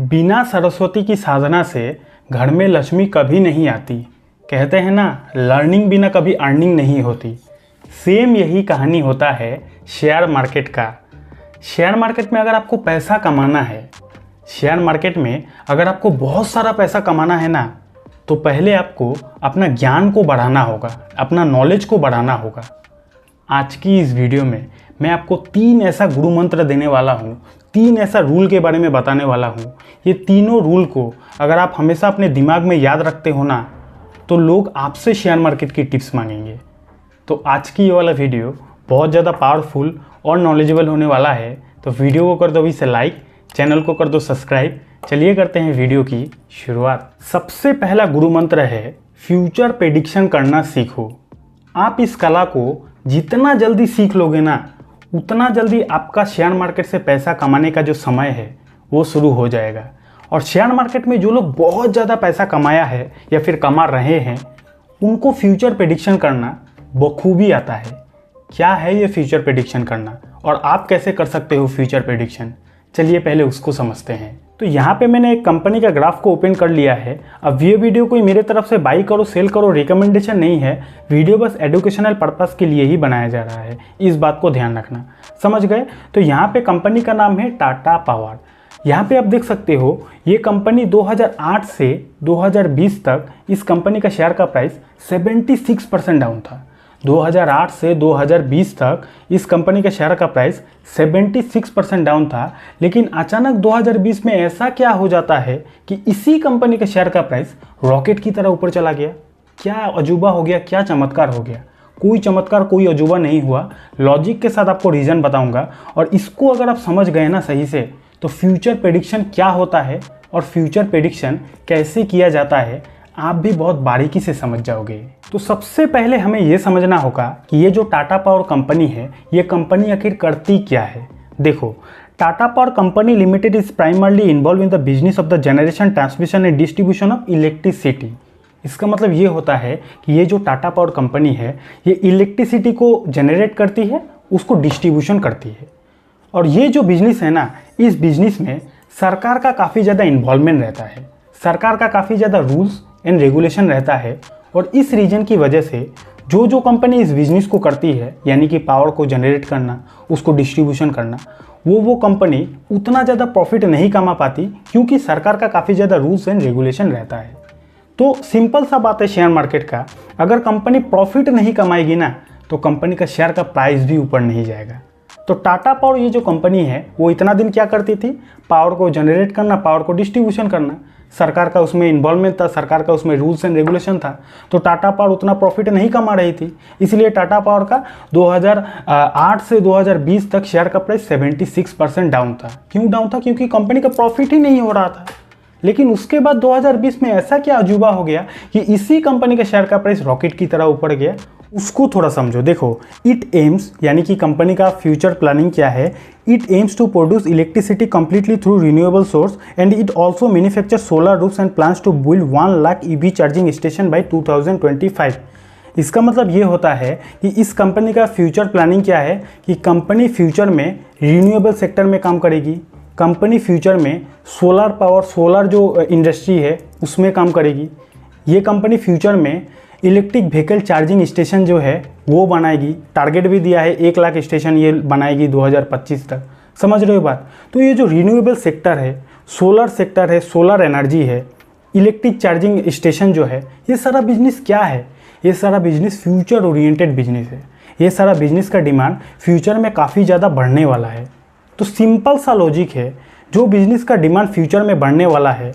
बिना सरस्वती की साधना से घर में लक्ष्मी कभी नहीं आती। कहते हैं ना, लर्निंग बिना कभी अर्निंग नहीं होती। सेम यही कहानी होता है शेयर मार्केट का। शेयर मार्केट में अगर आपको पैसा कमाना है, शेयर मार्केट में अगर आपको बहुत सारा पैसा कमाना है ना, तो पहले आपको अपना ज्ञान को बढ़ाना होगा, अपना नॉलेज को बढ़ाना होगा। आज की इस वीडियो में मैं आपको 3 ऐसा गुरु मंत्र देने वाला हूँ, 3 ऐसा रूल के बारे में बताने वाला हूँ। ये तीनों रूल को अगर आप हमेशा अपने दिमाग में याद रखते हो ना, तो लोग आपसे शेयर मार्केट की टिप्स मांगेंगे। तो आज की ये वाला वीडियो बहुत ज़्यादा पावरफुल और नॉलेजेबल होने वाला है। तो वीडियो को कर दो अभी से लाइक, चैनल को कर दो सब्सक्राइब। चलिए करते हैं वीडियो की शुरुआत। सबसे पहला गुरु मंत्र है फ्यूचर प्रेडिक्शन करना सीखो। आप इस कला को जितना जल्दी सीख लोगे ना, उतना जल्दी आपका शेयर मार्केट से पैसा कमाने का जो समय है वो शुरू हो जाएगा। और शेयर मार्केट में जो लोग बहुत ज़्यादा पैसा कमाया है या फिर कमा रहे हैं, उनको फ्यूचर प्रेडिक्शन करना बखूबी आता है। क्या है ये फ्यूचर प्रेडिक्शन करना और आप कैसे कर सकते हो फ्यूचर प्रेडिक्शन, चलिए पहले उसको समझते हैं। तो यहाँ पे मैंने एक कंपनी का ग्राफ को ओपन कर लिया है। अब ये वीडियो कोई मेरे तरफ से बाई करो सेल करो रिकमेंडेशन नहीं है, वीडियो बस एजुकेशनल पर्पस के लिए ही बनाया जा रहा है, इस बात को ध्यान रखना। समझ गए? तो यहाँ पे कंपनी का नाम है टाटा पावर। यहाँ पे आप देख सकते हो ये कंपनी 2008 से 2020 तक इस कंपनी का शेयर का प्राइस 76% डाउन था। 2008 से 2020 तक इस कंपनी के शेयर का प्राइस 76% डाउन था। लेकिन अचानक 2020 में ऐसा क्या हो जाता है कि इसी कंपनी के शेयर का प्राइस रॉकेट की तरह ऊपर चला गया। क्या अजूबा हो गया, क्या चमत्कार हो गया? कोई चमत्कार कोई अजूबा नहीं हुआ। लॉजिक के साथ आपको रीज़न बताऊंगा, और इसको अगर आप समझ गए ना सही से, तो फ्यूचर प्रेडिक्शन क्या होता है और फ्यूचर प्रेडिक्शन कैसे किया जाता है आप भी बहुत बारीकी से समझ जाओगे। तो सबसे पहले हमें यह समझना होगा कि ये जो टाटा पावर कंपनी है, ये कंपनी आखिर करती क्या है। देखो, Tata power company limited is primarily involve in the business of the generation, transmission and distribution of electricity. इसका मतलब ये होता है कि ये जो टाटा पावर कंपनी है, ये इलेक्ट्रिसिटी को जनरेट करती है, उसको डिस्ट्रीब्यूशन करती है। और ये जो बिजनेस है ना, इस बिजनेस में सरकार का काफ़ी ज़्यादा इन्वॉल्वमेंट रहता है, सरकार का काफ़ी ज़्यादा रूल्स एंड रेगुलेशन रहता है। और इस रीजन की वजह से जो कंपनी इस बिजनेस को करती है, यानी कि पावर को जनरेट करना, उसको डिस्ट्रीब्यूशन करना, वो कंपनी उतना ज़्यादा प्रॉफिट नहीं कमा पाती, क्योंकि सरकार का काफ़ी ज़्यादा रूल्स एंड रेगुलेशन रहता है। तो सिंपल सा बात है शेयर मार्केट का, अगर कंपनी प्रॉफिट नहीं कमाएगी ना, तो कंपनी का शेयर का प्राइस भी ऊपर नहीं जाएगा। तो टाटा पावर ये जो कंपनी है, वो इतना दिन क्या करती थी? पावर को जनरेट करना, पावर को डिस्ट्रीब्यूशन करना। सरकार का उसमें इन्वॉल्वमेंट था, सरकार का उसमें रूल्स एंड रेगुलेशन था। तो टाटा पावर उतना प्रॉफिट नहीं कमा रही थी, इसलिए टाटा पावर का 2008 से 2020 तक शेयर का प्राइस 76% डाउन था। क्यों डाउन था? क्योंकि कंपनी का प्रॉफिट ही नहीं हो रहा था। लेकिन उसके बाद 2020 में ऐसा क्या अजूबा हो गया कि इसी कंपनी का शेयर का प्राइस रॉकेट की तरह ऊपर गया। उसको थोड़ा समझो। देखो, इट एम्स, यानी कि कंपनी का फ्यूचर प्लानिंग क्या है? It aims to produce electricity completely through renewable source and it also manufacture solar roofs and plans to build 1 lakh EV charging station by 2025। इसका मतलब ये होता है कि इस कंपनी का फ्यूचर प्लानिंग क्या है कि कंपनी फ्यूचर में रिन्यूएबल सेक्टर में काम करेगी, कंपनी फ्यूचर में सोलर पावर, सोलर जो इंडस्ट्री है उसमें काम करेगी। ये कंपनी फ्यूचर में इलेक्ट्रिक व्हीकल चार्जिंग स्टेशन जो है वो बनाएगी। टारगेट भी दिया है 1 लाख स्टेशन ये बनाएगी 2025 तक। समझ रहे हो बात? तो ये जो रिन्यूएबल सेक्टर है, सोलर सेक्टर है, सोलर एनर्जी है, इलेक्ट्रिक चार्जिंग स्टेशन जो है, ये सारा बिजनेस क्या है? ये सारा बिजनेस फ्यूचर ओरिएंटेड बिजनेस है। ये सारा बिजनेस का डिमांड फ्यूचर में काफ़ी ज़्यादा बढ़ने वाला है। तो सिंपल सा लॉजिक है, जो बिजनेस का डिमांड फ्यूचर में बढ़ने वाला है,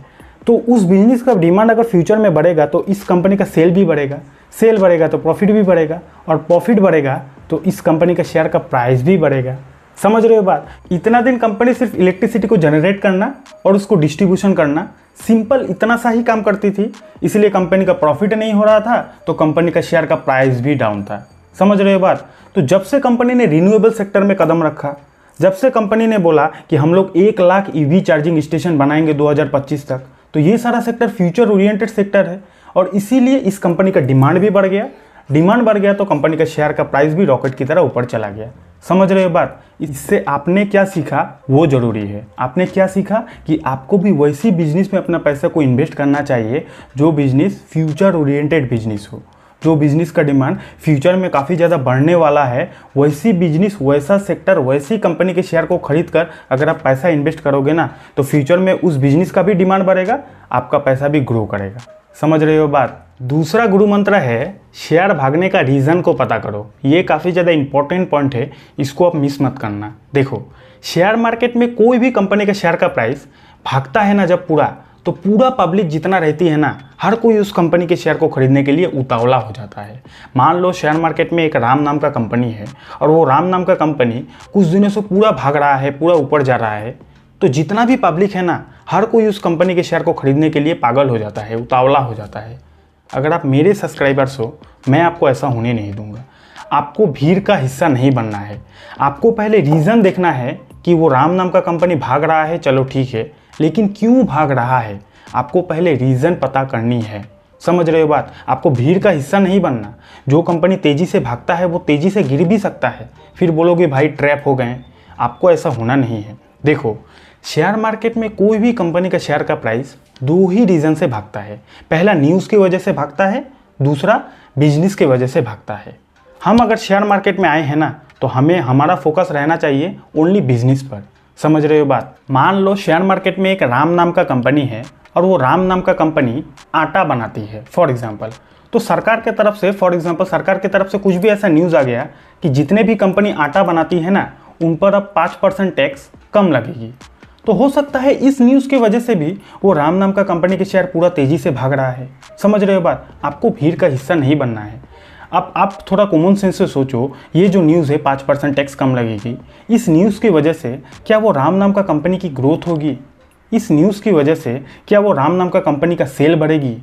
तो उस बिजनेस का डिमांड अगर फ्यूचर में बढ़ेगा तो इस कंपनी का सेल भी बढ़ेगा, सेल बढ़ेगा तो प्रॉफिट भी बढ़ेगा, और प्रॉफिट बढ़ेगा तो इस कंपनी का शेयर का प्राइस भी बढ़ेगा। समझ रहे हो बात? इतना दिन कंपनी सिर्फ इलेक्ट्रिसिटी को जनरेट करना और उसको डिस्ट्रीब्यूशन करना, सिंपल इतना सा ही काम करती थी, इसलिए कंपनी का प्रॉफिट नहीं हो रहा था, तो कंपनी का शेयर का प्राइस भी डाउन था। समझ रहे हो बात? तो जब से कंपनी ने रिन्यूएबल सेक्टर में कदम रखा, जब से कंपनी ने बोला कि हम लोग 1 लाख ईवी चार्जिंग स्टेशन बनाएंगे 2025 तक, तो ये सारा सेक्टर फ्यूचर ओरिएंटेड सेक्टर है, और इसीलिए इस कंपनी का डिमांड भी बढ़ गया। डिमांड बढ़ गया तो कंपनी का शेयर का प्राइस भी रॉकेट की तरह ऊपर चला गया। समझ रहे हो बात? इससे आपने क्या सीखा वो ज़रूरी है। आपने क्या सीखा कि आपको भी वैसी बिजनेस में अपना पैसा को इन्वेस्ट करना चाहिए जो बिजनेस फ्यूचर ओरिएंटेड बिजनेस हो, जो बिजनेस का डिमांड फ्यूचर में काफ़ी ज़्यादा बढ़ने वाला है। वैसी बिजनेस, वैसा सेक्टर, वैसी कंपनी के शेयर को खरीद कर अगर आप पैसा इन्वेस्ट करोगे ना, तो फ्यूचर में उस बिजनेस का भी डिमांड बढ़ेगा, आपका पैसा भी ग्रो करेगा। समझ रहे हो बात? दूसरा गुरु मंत्र है शेयर भागने का रीज़न को पता करो। ये काफ़ी ज़्यादा इंपॉर्टेंट पॉइंट है, इसको आप मिस मत करना। देखो, शेयर मार्केट में कोई भी कंपनी का शेयर का प्राइस भागता है ना जब पूरा, तो पूरा पब्लिक जितना रहती है ना, हर कोई उस कंपनी के शेयर को खरीदने के लिए उतावला हो जाता है। मान लो शेयर मार्केट में एक राम नाम का कंपनी है और वो राम नाम का कंपनी कुछ दिनों से पूरा भाग रहा है, पूरा ऊपर जा रहा है, तो जितना भी पब्लिक है ना, हर कोई उस कंपनी के शेयर को खरीदने के लिए पागल हो जाता है, उतावला हो जाता है। अगर आप मेरे सब्सक्राइबर्स हो, मैं आपको ऐसा होने नहीं दूंगा। आपको भीड़ का हिस्सा नहीं बनना है। आपको पहले रीज़न देखना है कि वो राम नाम का कंपनी भाग रहा है, चलो ठीक है, लेकिन क्यों भाग रहा है, आपको पहले रीज़न पता करनी है। समझ रहे हो बात? आपको भीड़ का हिस्सा नहीं बनना। जो कंपनी तेज़ी से भागता है वो तेज़ी से गिर भी सकता है, फिर बोलोगे भाई ट्रैप हो गए। आपको ऐसा होना नहीं है। देखो, शेयर मार्केट में कोई भी कंपनी का शेयर का प्राइस दो ही रीज़न से भागता है। पहला न्यूज़ की वजह से भागता है, दूसरा बिजनेस की वजह से भागता है। हम अगर शेयर मार्केट में आए हैं ना, तो हमें हमारा फोकस रहना चाहिए ओनली बिजनेस पर। समझ रहे हो बात? मान लो शेयर मार्केट में एक राम नाम का कंपनी है और वो राम नाम का कंपनी आटा बनाती है फॉर एग्जांपल। तो सरकार के तरफ से सरकार की तरफ से कुछ भी ऐसा न्यूज़ आ गया कि जितने भी कंपनी आटा बनाती है ना, उन पर अब 5% टैक्स कम लगेगी। तो हो सकता है इस न्यूज़ की वजह से भी वो राम नाम का कंपनी के शेयर पूरा तेज़ी से भाग रहा है। समझ रहे हो बात? आपको भीड़ का हिस्सा नहीं बनना है। अब आप थोड़ा कॉमन सेंस से सोचो, ये जो न्यूज़ है 5% टैक्स कम लगेगी, इस न्यूज़ की वजह से क्या वो राम नाम का कंपनी की ग्रोथ होगी? इस न्यूज़ की वजह से क्या वो राम नाम का कंपनी का सेल बढ़ेगी?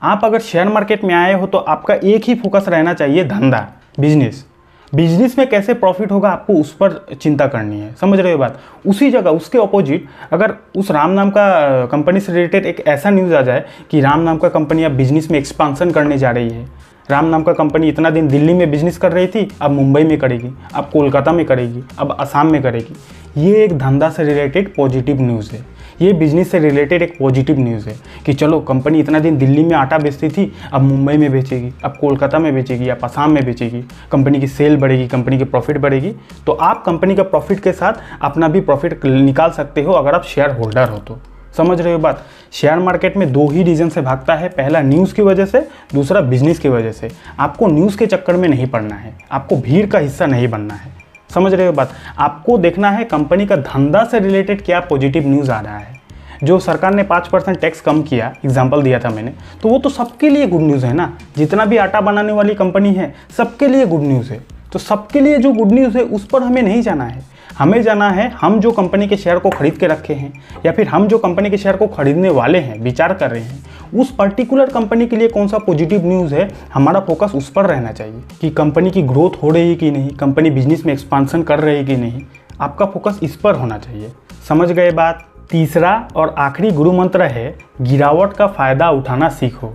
आप अगर शेयर मार्केट में आए हो तो आपका एक ही फोकस रहना चाहिए, धंधा, बिजनेस। बिजनेस में कैसे प्रॉफिट होगा आपको उस पर चिंता करनी है। समझ रहे हो बात? उसी जगह उसके ऑपोजिट अगर उस राम नाम का कंपनी से रिलेटेड एक ऐसा न्यूज़ आ जाए कि राम नाम का कंपनी अब बिजनेस में एक्सपांसन करने जा रही है, राम नाम का कंपनी इतना दिन दिल्ली में बिजनेस कर रही थी, अब मुंबई में करेगी, अब कोलकाता में करेगी, अब असम में करेगी, ये एक धंधा से रिलेटेड पॉजिटिव न्यूज़ है। ये बिजनेस से रिलेटेड एक पॉजिटिव न्यूज़ है कि चलो कंपनी इतना दिन दिल्ली में आटा बेचती थी, अब मुंबई में बेचेगी, अब कोलकाता में बेचेगी, अब असम में बेचेगी, कंपनी की सेल बढ़ेगी, कंपनी की प्रॉफिट बढ़ेगी। तो आप कंपनी का प्रॉफिट के साथ अपना भी प्रॉफिट निकाल सकते हो अगर आप शेयर होल्डर हो तो। समझ रहे हो बात? शेयर मार्केट में दो ही रीज़न से भागता है, पहला न्यूज़ की वजह से, दूसरा बिजनेस की वजह से। आपको न्यूज़ के चक्कर में नहीं पड़ना है, आपको भीड़ का हिस्सा नहीं बनना है। समझ रहे हो बात? आपको देखना है कंपनी का धंधा से रिलेटेड क्या पॉजिटिव न्यूज़ आ रहा है। जो सरकार ने 5% टैक्स कम किया, एग्जाम्पल दिया था मैंने, तो वो तो सबके लिए गुड न्यूज़ है ना। जितना भी आटा बनाने वाली कंपनी है सबके लिए गुड न्यूज़ है। तो सबके लिए जो गुड न्यूज़ है उस पर हमें नहीं जाना है। हमें जाना है हम जो कंपनी के शेयर को खरीद के रखे हैं, या फिर हम जो कंपनी के शेयर को खरीदने वाले हैं, विचार कर रहे हैं, उस पर्टिकुलर कंपनी के लिए कौन सा पॉजिटिव न्यूज़ है, हमारा फोकस उस पर रहना चाहिए कि कंपनी की ग्रोथ हो रही है कि नहीं, कंपनी बिजनेस में एक्सपांसन कर रही है कि नहीं। आपका फोकस इस पर होना चाहिए। समझ गए बात? तीसरा और आखिरी गुरु मंत्र है गिरावट का फ़ायदा उठाना सीखो।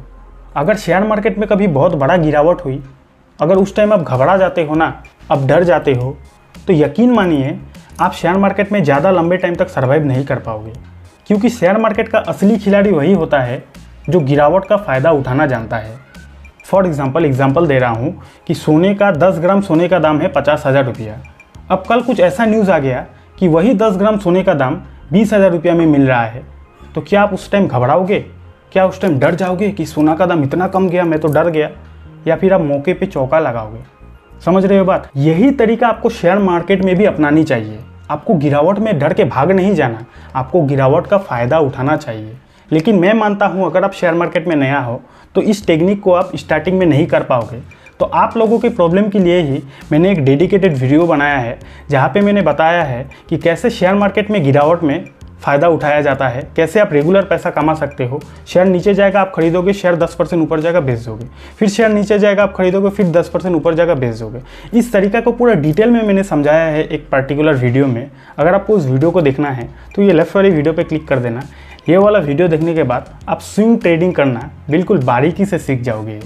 अगर शेयर मार्केट में कभी बहुत बड़ा गिरावट हुई, अगर उस टाइम आप घबरा जाते हो ना, अब डर जाते हो, तो यकीन मानिए आप शेयर मार्केट में ज़्यादा लंबे टाइम तक सर्वाइव नहीं कर पाओगे। क्योंकि शेयर मार्केट का असली खिलाड़ी वही होता है जो गिरावट का फ़ायदा उठाना जानता है। फॉर एग्जाम्पल दे रहा हूँ कि सोने का 10 ग्राम सोने का दाम है 50,000 रुपया। अब कल कुछ ऐसा न्यूज़ आ गया कि वही 10 ग्राम सोने का दाम 20,000 रुपया में मिल रहा है, तो क्या आप उस टाइम घबराओगे? क्या उस टाइम डर जाओगे कि सोना का दाम इतना कम गया, मैं तो डर गया? या फिर आप मौके पे चौका लगाओगे? समझ रहे हो बात? यही तरीका आपको शेयर मार्केट में भी अपनानी चाहिए। आपको गिरावट में डर के भाग नहीं जाना, आपको गिरावट का फ़ायदा उठाना चाहिए। लेकिन मैं मानता हूँ अगर आप शेयर मार्केट में नया हो तो इस टेक्निक को आप स्टार्टिंग में नहीं कर पाओगे। तो आप लोगों के प्रॉब्लम के लिए ही मैंने एक डेडिकेटेड वीडियो बनाया है, जहाँ पे मैंने बताया है कि कैसे शेयर मार्केट में गिरावट में फ़ायदा उठाया जाता है, कैसे आप रेगुलर पैसा कमा सकते हो। शेयर नीचे जाएगा आप खरीदोगे, शेयर 10% ऊपर जाएगा बेच दोगे, फिर शेयर नीचे जाएगा आप खरीदोगे, फिर 10% ऊपर जाएगा बेच दोगे। इस तरीका को पूरा डिटेल में मैंने समझाया है एक पर्टिकुलर वीडियो में। अगर आपको उस वीडियो को देखना है तो ये लेफ्ट वाली वीडियो पर क्लिक कर देना। ये वाला वीडियो देखने के बाद आप स्विंग ट्रेडिंग करना बिल्कुल बारीकी से सीख जाओगे।